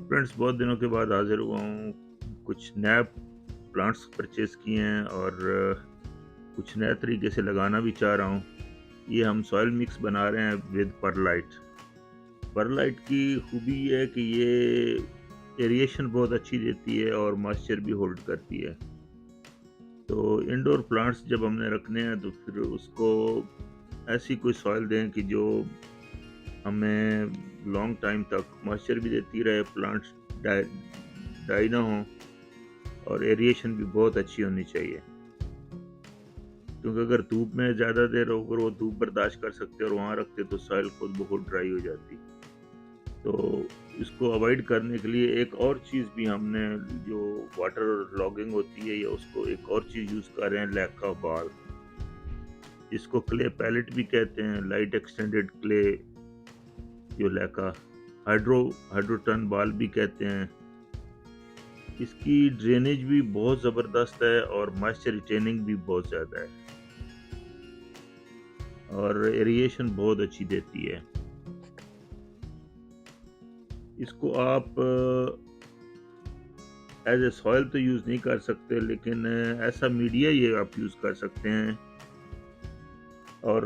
Friends, बहुत दिनों के बाद हाजिर हुआ हूँ। कुछ नया प्लांट्स परचेज किए हैं और कुछ नए तरीके से लगाना भी चाह रहा हूँ। ये हम सॉइल मिक्स बना रहे हैं विद परलाइट। परलाइट की खूबी ये है कि ये एरिएशन बहुत अच्छी देती है और मॉइस्चर भी होल्ड करती है। तो इंडोर प्लांट्स जब हमने रखने हैं तो फिर उसको ऐसी कोई सॉइल दें कि जो हमें लॉन्ग टाइम तक मॉइस्चर भी देती रहे, प्लांट्स डाई डाई ना हो और एरिएशन भी बहुत अच्छी होनी चाहिए। क्योंकि अगर धूप में ज़्यादा देर अगर वो धूप बर्दाश्त कर सकते और वहाँ रखते तो सॉइल खुद बहुत ड्राई हो जाती। तो इसको अवॉइड करने के लिए एक और चीज़ भी हमने, जो वाटर लॉगिंग होती है, या उसको एक और चीज़ यूज़ कर रहे हैं, लैका बाल, जिसको क्ले पैलेट भी कहते हैं, लाइट एक्सटेंडेड क्ले, जो लैका हाइड्रोटन बाल भी कहते हैं। इसकी ड्रेनेज भी बहुत ज़बरदस्त है और मॉइस्चर रिटेनिंग भी बहुत ज़्यादा है और एरिएशन बहुत अच्छी देती है। इसको आप एज ए सॉइल तो यूज़ नहीं कर सकते, लेकिन ऐसा मीडिया ये आप यूज़ कर सकते हैं और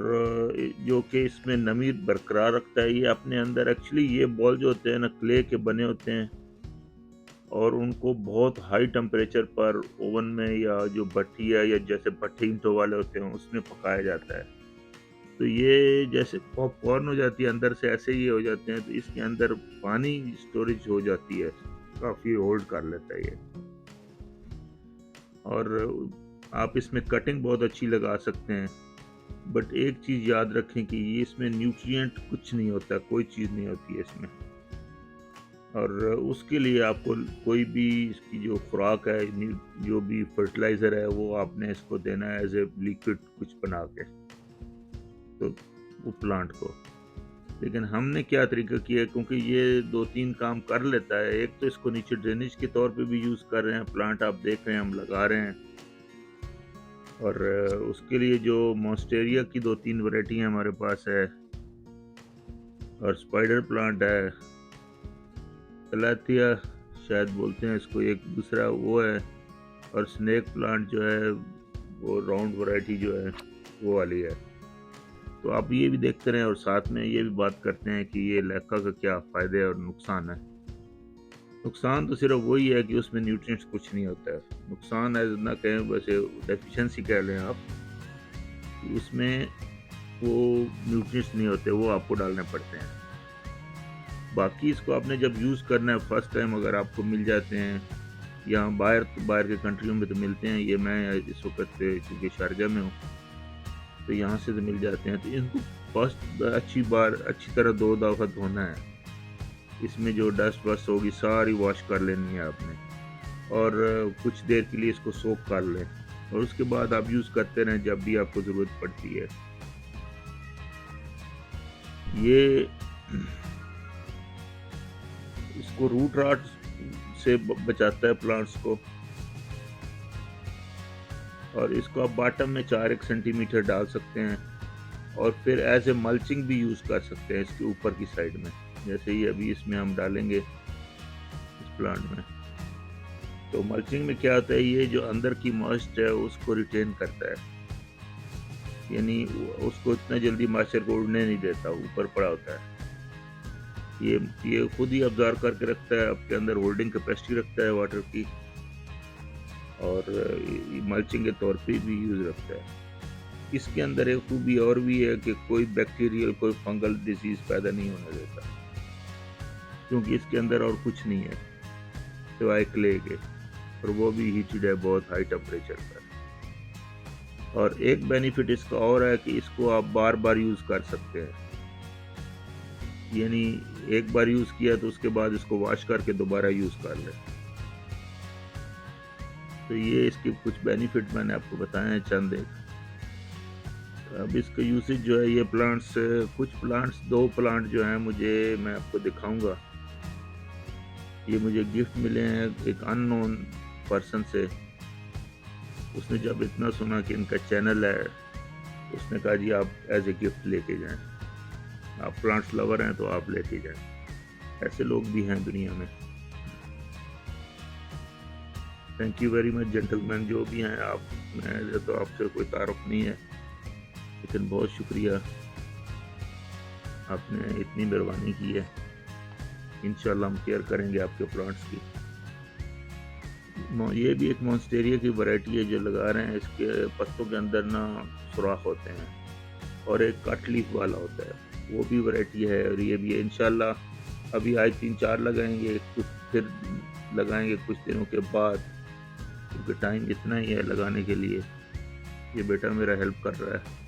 जो कि इसमें नमी बरकरार रखता है। ये अपने अंदर एक्चुअली ये बॉल जो होते हैं ना, क्ले के बने होते हैं और उनको बहुत हाई टेम्परेचर पर ओवन में, या जो भट्टी है, या जैसे भट्टी ईंटों वाले होते हैं, उसमें पकाया जाता है। तो ये जैसे पॉपकॉर्न हो जाती है अंदर से, ऐसे ही हो जाते हैं। तो इसके अंदर पानी स्टोरेज हो जाती है, काफ़ी होल्ड कर लेता है ये। और आप इसमें कटिंग बहुत अच्छी लगा सकते हैं। बट एक चीज़ याद रखें कि ये इसमें न्यूट्रिएंट कुछ नहीं होता, कोई चीज़ नहीं होती है इसमें। और उसके लिए आपको कोई भी इसकी जो खुराक है, जो भी फर्टिलाइज़र है, वो आपने इसको देना है एज ए लिक्विड कुछ बना के, तो वो प्लांट को। लेकिन हमने क्या तरीका किया, क्योंकि ये 2-3 काम कर लेता है। एक तो इसको नीचे ड्रेनेज के तौर पे भी यूज़ कर रहे हैं, प्लांट आप देख रहे हैं हम लगा रहे हैं। और उसके लिए जो मॉन्स्टेरिया की 2-3 वैरायटी हमारे पास है, और स्पाइडर प्लांट है, कलाथिया शायद बोलते हैं इसको, एक दूसरा वो है, और स्नेक प्लांट जो है वो राउंड वैरायटी जो है वो वाली है। तो आप ये भी देखते रहें और साथ में ये भी बात करते हैं कि ये लैका का क्या फ़ायदे और नुकसान है। नुकसान तो सिर्फ वही है कि उसमें न्यूट्रिएंट्स कुछ नहीं होता है। नुकसान है ना, कहें वैसे डेफिशिएंसी कह लें आप, कि उसमें वो न्यूट्रिएंट्स नहीं होते, वो आपको डालने पड़ते हैं। बाकी इसको आपने जब यूज़ करना है फर्स्ट टाइम, अगर आपको मिल जाते हैं, या बाहर के कंट्रियों में तो मिलते हैं, ये मैं इस वक्त चूँकि शारजा में हूँ तो यहाँ से तो मिल जाते हैं। तो इनको फर्स्ट अच्छी तरह 2 दफ़ा धोना है। इसमें जो डस्ट वस्ट होगी सारी वॉश कर लेनी है आपने, और कुछ देर के लिए इसको सोक कर लें, और उसके बाद आप यूज़ करते रहें जब भी आपको ज़रूरत पड़ती है। ये इसको रूट रॉट से बचाता है प्लांट्स को। और इसको आप बॉटम में 4-1 सेंटीमीटर डाल सकते हैं, और फिर एज ए मल्चिंग भी यूज़ कर सकते हैं इसके ऊपर की साइड में, जैसे ही अभी इसमें हम डालेंगे इस प्लांट में। तो मल्चिंग में क्या होता है, ये जो अंदर की मॉइस्ट है उसको रिटेन करता है, यानी उसको इतना जल्दी मॉइस्चर को उड़ने नहीं देता, ऊपर पड़ा होता है। ये खुद ही ऑब्जर्व करके रखता है, आपके अंदर होल्डिंग कैपेसिटी रखता है वाटर की, और मल्चिंग के तौर पे भी यूज़ रखता है। इसके अंदर एक खूबी और भी है कि कोई बैक्टीरियल, कोई फंगल डिजीज़ पैदा नहीं होने देता, क्योंकि इसके अंदर और कुछ नहीं है सिवाय क्ले के, और वो भी हीटेड है बहुत हाई टेम्परेचर पर। और एक बेनिफिट इसका और है कि इसको आप बार बार यूज़ कर सकते हैं, यानी एक बार यूज़ किया तो उसके बाद इसको वॉश करके दोबारा यूज़ कर लें। तो ये इसके कुछ बेनिफिट मैंने आपको बताए हैं चंद एक। अब इसका यूसेज जो है, ये प्लांट्स, कुछ प्लांट्स, 2 प्लांट जो हैं मैं आपको दिखाऊंगा। ये मुझे गिफ्ट मिले हैं एक अननोन पर्सन से। उसने जब इतना सुना कि इनका चैनल है, उसने कहा जी आप एज ए गिफ्ट लेके जाएं, आप प्लांट्स लवर हैं तो आप लेके जाएं। ऐसे लोग भी हैं दुनिया में। Thank you very much gentleman जो भी हैं आप। मैं तो आपसे कोई तारुफ नहीं है, लेकिन बहुत शुक्रिया, आपने इतनी मेहरबानी की है। इंशाल्लाह हम केयर करेंगे आपके प्लांट्स की। ये भी एक मॉन्स्टेरिया की वैरायटी है जो लगा रहे हैं। इसके पत्तों के अंदर ना सुराख होते हैं और एक कट लीफ वाला होता है, वो भी वैरायटी है। और ये भी है इंशाल्लाह। अभी आज 3-4 लगाएंगे, कुछ फिर लगाएंगे कुछ दिनों के बाद, क्योंकि टाइम इतना ही है लगाने के लिए। ये बेटा मेरा हेल्प कर रहा है।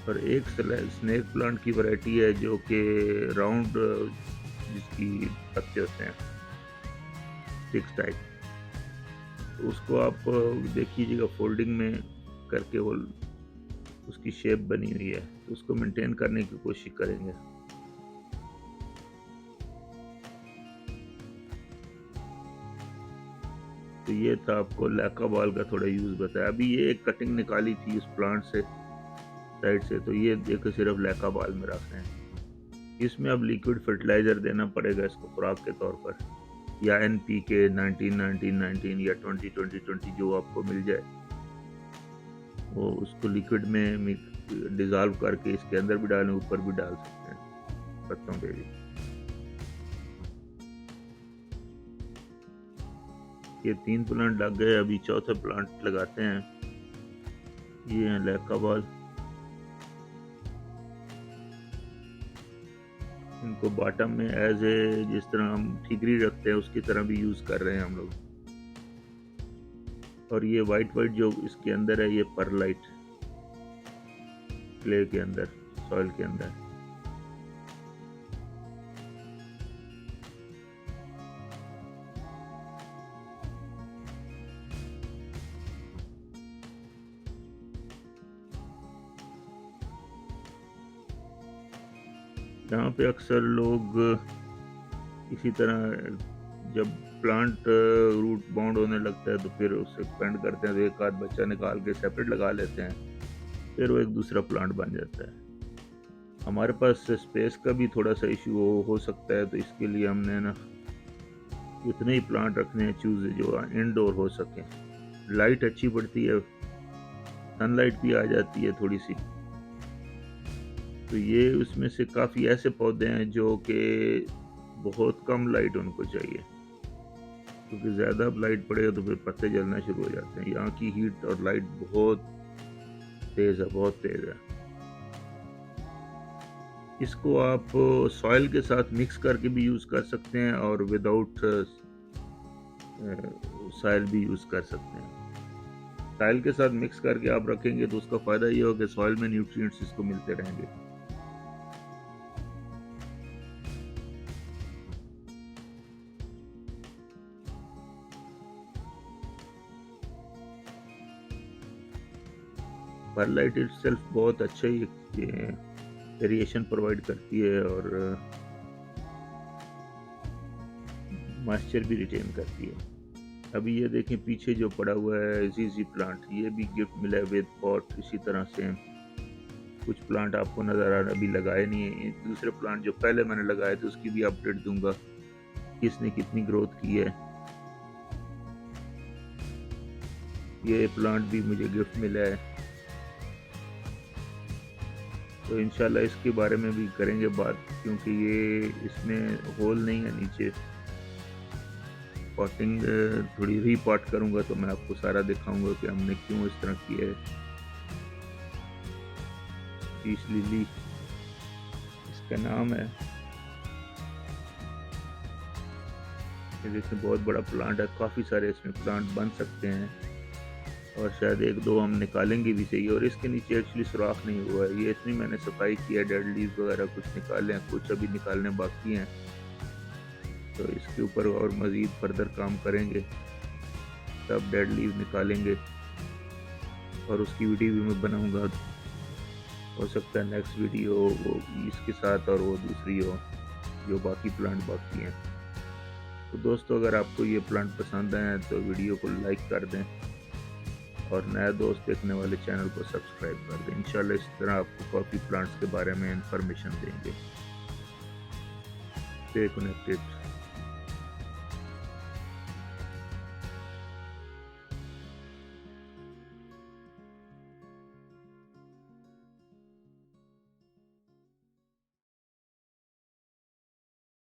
और एक स्नेक प्लांट की वैरायटी है जो कि राउंड, जिसकी पत्ते होते हैं स्टिक्स टाइप, तो उसको आप देखिएगा फोल्डिंग में करके, वो उसकी शेप बनी हुई है, तो उसको मेंटेन करने की कोशिश करेंगे। तो ये था आपको लैका बॉल का थोड़ा यूज़ बताया। अभी ये एक कटिंग निकाली थी उस प्लांट से साइड से, तो ये देखो सिर्फ लैका बॉल में रख रहे हैं। इसमें अब लिक्विड फर्टिलाइज़र देना पड़ेगा इसको खुराक के तौर पर, या NPK 19-19-19 या 20-20-20 जो आपको मिल जाए, वो उसको लिक्विड में डिज़ोल्व करके इसके अंदर भी डालें, ऊपर भी डाल सकते हैं पत्तों पे भी। ये 3 प्लांट लग गए, अभी चौथा प्लांट लगाते हैं। ये है लैका बॉल। इनको बॉटम में एज ए, जिस तरह हम ठीकरी रखते हैं उसकी तरह भी यूज़ कर रहे हैं हम लोग। और ये वाइट वाइट जो इसके अंदर है, ये परलाइट क्ले के अंदर, सॉइल के अंदर। यहाँ पे अक्सर लोग इसी तरह जब प्लांट रूट बाउंड होने लगता है तो फिर उसे एक्सपेंड करते हैं, तो एक आध बच्चा निकाल के सेपरेट लगा लेते हैं, फिर वो एक दूसरा प्लांट बन जाता है। हमारे पास स्पेस का भी थोड़ा सा इशू हो सकता है, तो इसके लिए हमने ना इतने ही प्लांट रखने हैं चूज जो इनडोर हो सके। लाइट अच्छी पड़ती है, सनलाइट भी आ जाती है थोड़ी सी। तो ये उसमें से काफ़ी ऐसे पौधे हैं जो कि बहुत कम लाइट उनको चाहिए, क्योंकि ज़्यादा लाइट पड़ेगा तो फिर पत्ते जलना शुरू हो जाते हैं। यहाँ की हीट और लाइट बहुत तेज़ है, बहुत तेज़ है। इसको आप सॉइल के साथ मिक्स करके भी यूज़ कर सकते हैं और विदाउट सॉइल भी यूज़ कर सकते हैं। सॉइल के साथ मिक्स करके आप रखेंगे तो उसका फ़ायदा ये होगा कि सॉइल में न्यूट्रिएंट्स इसको मिलते रहेंगे। परलाइट इटसेल्फ बहुत अच्छा ही वेरिएशन प्रोवाइड करती है और मॉइस्चर भी रिटेन करती है। अभी ये देखें पीछे जो पड़ा हुआ है जीजी प्लांट, ये भी गिफ्ट मिला है विद पॉट। इसी तरह से कुछ प्लांट आपको नज़र आ रहा है, अभी लगाए नहीं है। दूसरे प्लांट जो पहले मैंने लगाए थे उसकी भी अपडेट दूंगा, किसने कितनी ग्रोथ की है। ये प्लांट भी मुझे गिफ्ट मिला है, तो इंशाल्लाह इसके बारे में भी करेंगे बात, क्योंकि ये इसमें होल नहीं है नीचे। पॉटिंग थोड़ी रीपॉट करूंगा तो मैं आपको सारा दिखाऊंगा कि हमने क्यों इस तरह किया है। पीस लिली इसका नाम है। ये देखिए बहुत बड़ा प्लांट है, काफ़ी सारे इसमें प्लांट बन सकते हैं और शायद एक दो हम निकालेंगे भी सही। और इसके नीचे एक्चुअली सुराख नहीं हुआ है, ये इतनी मैंने सफाई की है, डेड लीव्स वगैरह कुछ निकाले हैं, कुछ अभी निकालने बाकी हैं। तो इसके ऊपर और मज़ीद फर्दर काम करेंगे, तब डेड लीव निकालेंगे और उसकी वीडियो भी मैं बनाऊंगा। हो सकता है नेक्स्ट वीडियो वो इसके साथ और वो दूसरी हो जो बाकी प्लांट बाकी हैं। तो दोस्तों अगर आपको ये प्लांट पसंद आए तो वीडियो को लाइक कर दें और नया दोस्त देखने वाले चैनल को सब्सक्राइब कर दें। इंशाल्लाह इस तरह आपको कॉफ़ी प्लांट्स के बारे में इंफॉर्मेशन देंगे। Stay connected.